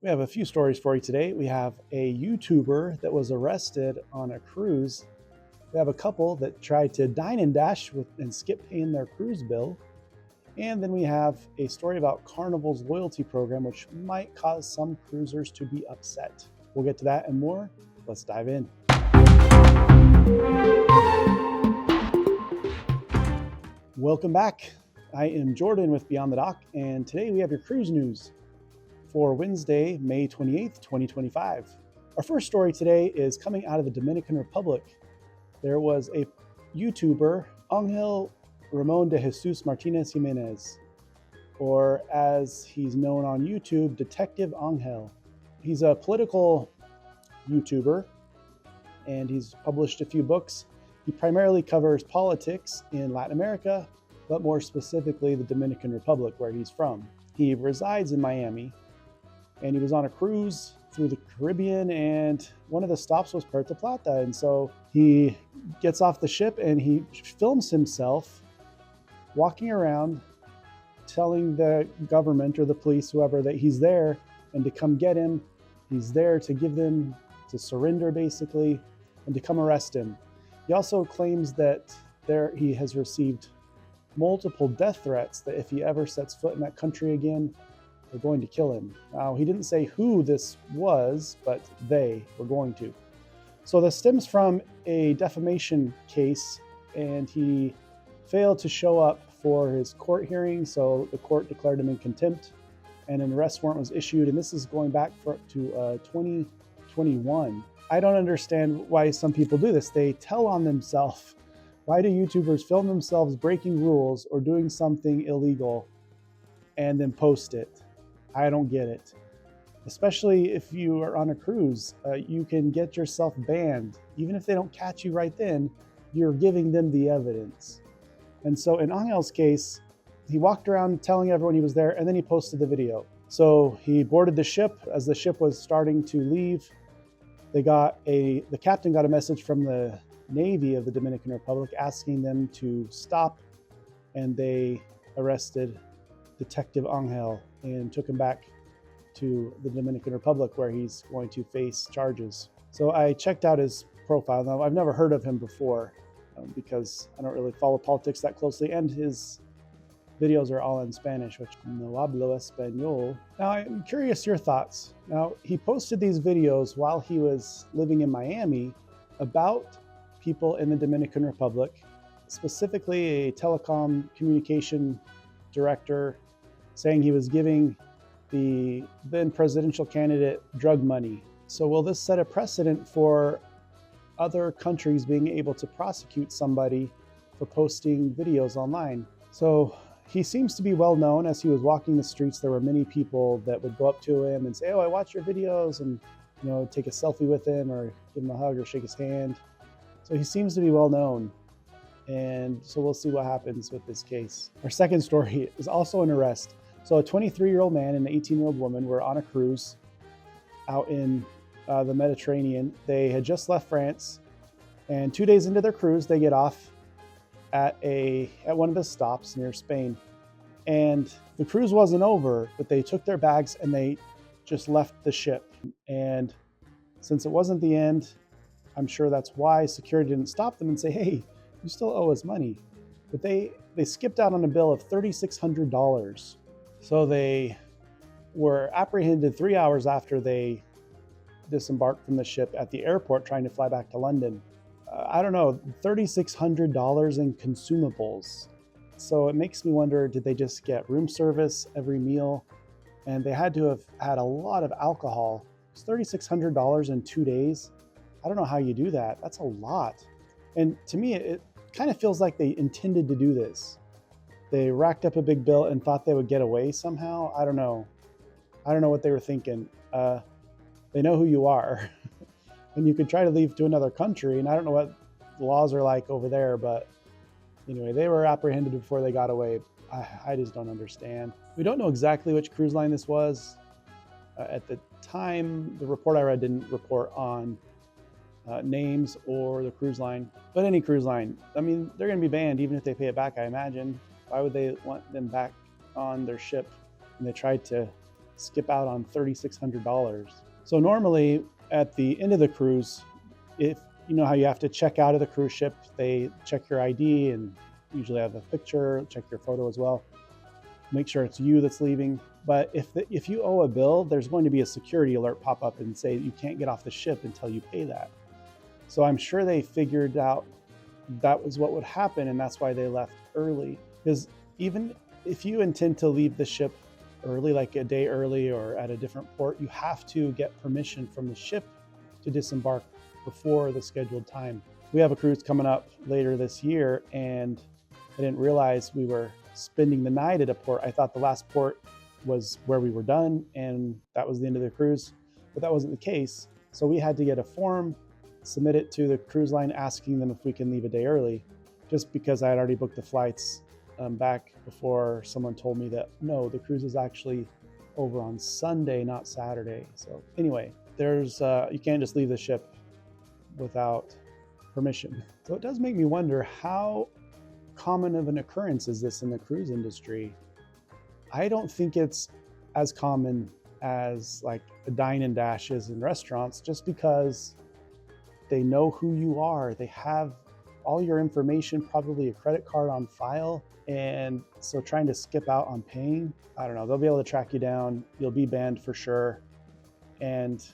We have a few stories for you today. We have a YouTuber that was arrested on a cruise. We have a couple that tried to dine and dash and skip paying their cruise bill. And then we have a story about Carnival's loyalty program, which might cause some cruisers to be upset. We'll get to that and more. Let's dive in. Welcome back. I am Jordan with Beyond the Dock, and today we have your cruise news for Wednesday, May 28th, 2025. Our first story today is coming out of the Dominican Republic. There was a YouTuber, Angel Ramon de Jesus Martinez Jimenez, or as he's known on YouTube, Detective Angel. He's a political YouTuber, and he's published a few books. He primarily covers politics in Latin America, but more specifically the Dominican Republic, where he's from. He resides in Miami, and he was on a cruise through the Caribbean, and one of the stops was Puerto Plata. And so he gets off the ship and he films himself walking around telling the government or the police, whoever, that he's there and to come get him. He's there to give them to surrender, basically, and to come arrest him. He also claims that he has received multiple death threats, that if he ever sets foot in that country again, they're going to kill him. Now, he didn't say who this was, but they were going to. So this stems from a defamation case, and he failed to show up for his court hearing, so the court declared him in contempt, and an arrest warrant was issued, and this is going back to 2021. I don't understand why some people do this. They tell on themselves. Why do YouTubers film themselves breaking rules or doing something illegal and then post it? I don't get it. Especially if you are on a cruise, you can get yourself banned. Even if they don't catch you right then, you're giving them the evidence. And so in Angel's case, he walked around telling everyone he was there, and then he posted the video. So he boarded the ship. As the ship was starting to leave, the captain got a message from the Navy of the Dominican Republic asking them to stop, and they arrested Detective Angel and took him back to the Dominican Republic, where he's going to face charges. So I checked out his profile. Now, I've never heard of him before because I don't really follow politics that closely, and his videos are all in Spanish, which no hablo español. Now, I'm curious your thoughts. Now, he posted these videos while he was living in Miami about people in the Dominican Republic, specifically a telecom communication director, saying he was giving the then presidential candidate drug money. So will this set a precedent for other countries being able to prosecute somebody for posting videos online? So he seems to be well known. As he was walking the streets, there were many people that would go up to him and say, "Oh, I watch your videos," and take a selfie with him or give him a hug or shake his hand. So he seems to be well known. And so we'll see what happens with this case. Our second story is also an arrest. So a 23-year-old man and an 18-year-old woman were on a cruise out in the Mediterranean. They had just left France, and 2 days into their cruise, they get off at one of the stops near Spain. And the cruise wasn't over, but they took their bags and they just left the ship. And since it wasn't the end, I'm sure that's why security didn't stop them and say, "Hey, you still owe us money." But they skipped out on a bill of $3,600. So they were apprehended 3 hours after they disembarked from the ship at the airport trying to fly back to London. I don't know, $3,600 in consumables. So it makes me wonder, did they just get room service every meal? And they had to have had a lot of alcohol. It's $3,600 in 2 days. I don't know how you do that. That's a lot. And to me, it kind of feels like they intended to do this. They racked up a big bill and thought they would get away somehow. I don't know. I don't know what they were thinking. They know who you are. And you could try to leave to another country, and I don't know what the laws are like over there, but anyway, they were apprehended before they got away. I just don't understand. We don't know exactly which cruise line this was. At the time, the report I read didn't report on names or the cruise line, but any cruise line. I mean, they're going to be banned even if they pay it back, I imagine. Why would they want them back on their ship? And they tried to skip out on $3,600. So normally at the end of the cruise, if you know how you have to check out of the cruise ship, they check your ID and usually have a picture, check your photo as well, make sure it's you that's leaving. But if you owe a bill, there's going to be a security alert pop up and say you can't get off the ship until you pay that. So I'm sure they figured out that was what would happen, and that's why they left early. Because even if you intend to leave the ship early, like a day early or at a different port, you have to get permission from the ship to disembark before the scheduled time. We have a cruise coming up later this year, and I didn't realize we were spending the night at a port. I thought the last port was where we were done and that was the end of the cruise, but that wasn't the case. So we had to get a form, submit it to the cruise line asking them if we can leave a day early, just because I had already booked the flights back before someone told me that no, the cruise is actually over on Sunday, not Saturday. So anyway, there's you can't just leave the ship without permission. So it does make me wonder, how common of an occurrence is this in the cruise industry? I don't think it's as common as like a dine and dash is in restaurants, just because they know who you are. They have all your information, probably a credit card on file. And so trying to skip out on paying, I don't know, they'll be able to track you down. You'll be banned for sure. And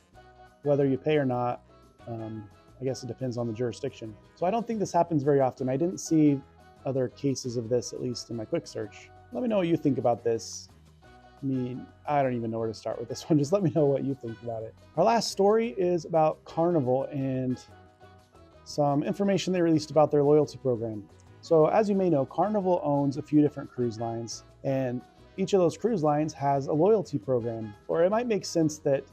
whether you pay or not, I guess it depends on the jurisdiction. So I don't think this happens very often. I didn't see other cases of this, at least in my quick search. Let me know what you think about this. I mean, I don't even know where to start with this one. Just let me know what you think about it. Our last story is about Carnival and some information they released about their loyalty program. So as you may know, Carnival owns a few different cruise lines, and each of those cruise lines has a loyalty program. Or it might make sense that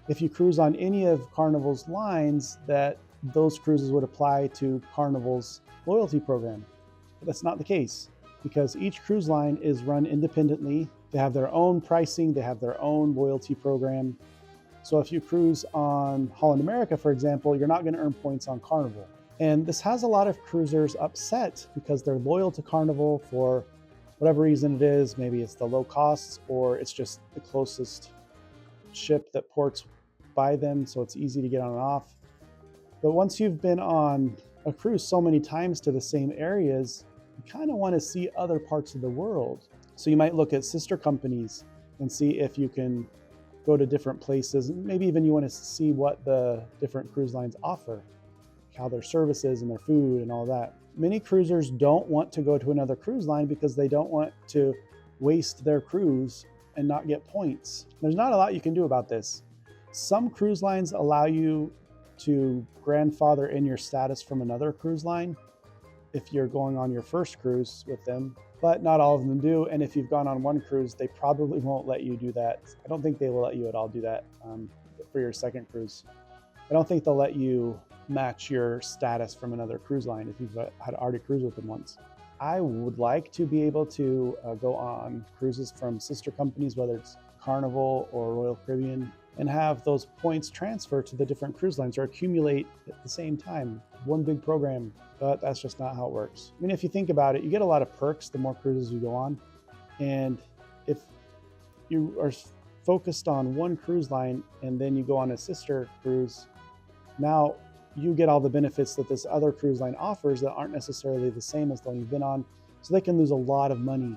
if you cruise on any of Carnival's lines, that those cruises would apply to Carnival's loyalty program. But that's not the case, because each cruise line is run independently. They have their own pricing, they have their own loyalty program. So if you cruise on Holland America, for example, you're not going to earn points on Carnival. And this has a lot of cruisers upset because they're loyal to Carnival for whatever reason it is. Maybe it's the low costs, or it's just the closest ship that ports by them, so it's easy to get on and off. But once you've been on a cruise so many times to the same areas, you kind of want to see other parts of the world. So you might look at sister companies and see if you can go to different places. Maybe even you want to see what the different cruise lines offer, how their services and their food and all that. Many cruisers don't want to go to another cruise line because they don't want to waste their cruise and not get points. There's not a lot you can do about this. Some cruise lines allow you to grandfather in your status from another cruise line if you're going on your first cruise with them, but not all of them do. And if you've gone on one cruise, they probably won't let you do that. I don't think they will let you at all do that for your second cruise. I don't think they'll let you match your status from another cruise line if you've had already cruised with them once. I would like to be able to go on cruises from sister companies, whether it's Carnival or Royal Caribbean, and have those points transfer to the different cruise lines or accumulate at the same time, one big program. But that's just not how it works. I mean, if you think about it, you get a lot of perks the more cruises you go on. And if you are focused on one cruise line and then you go on a sister cruise, now you get all the benefits that this other cruise line offers that aren't necessarily the same as the one you've been on. So they can lose a lot of money,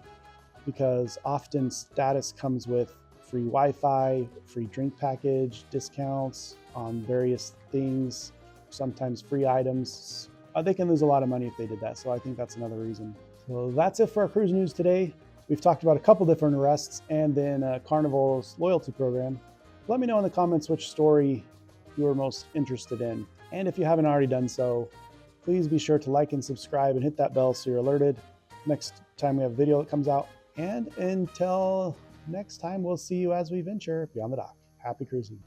because often status comes with free Wi-Fi, free drink package, discounts on various things, sometimes free items. They can lose a lot of money if they did that. So I think that's another reason. So that's it for our cruise news today. We've talked about a couple different arrests and then Carnival's loyalty program. Let me know in the comments which story you are most interested in. And if you haven't already done so, please be sure to like and subscribe and hit that bell so you're alerted next time we have a video that comes out. And until next time, we'll see you as we venture beyond the dock. Happy cruising.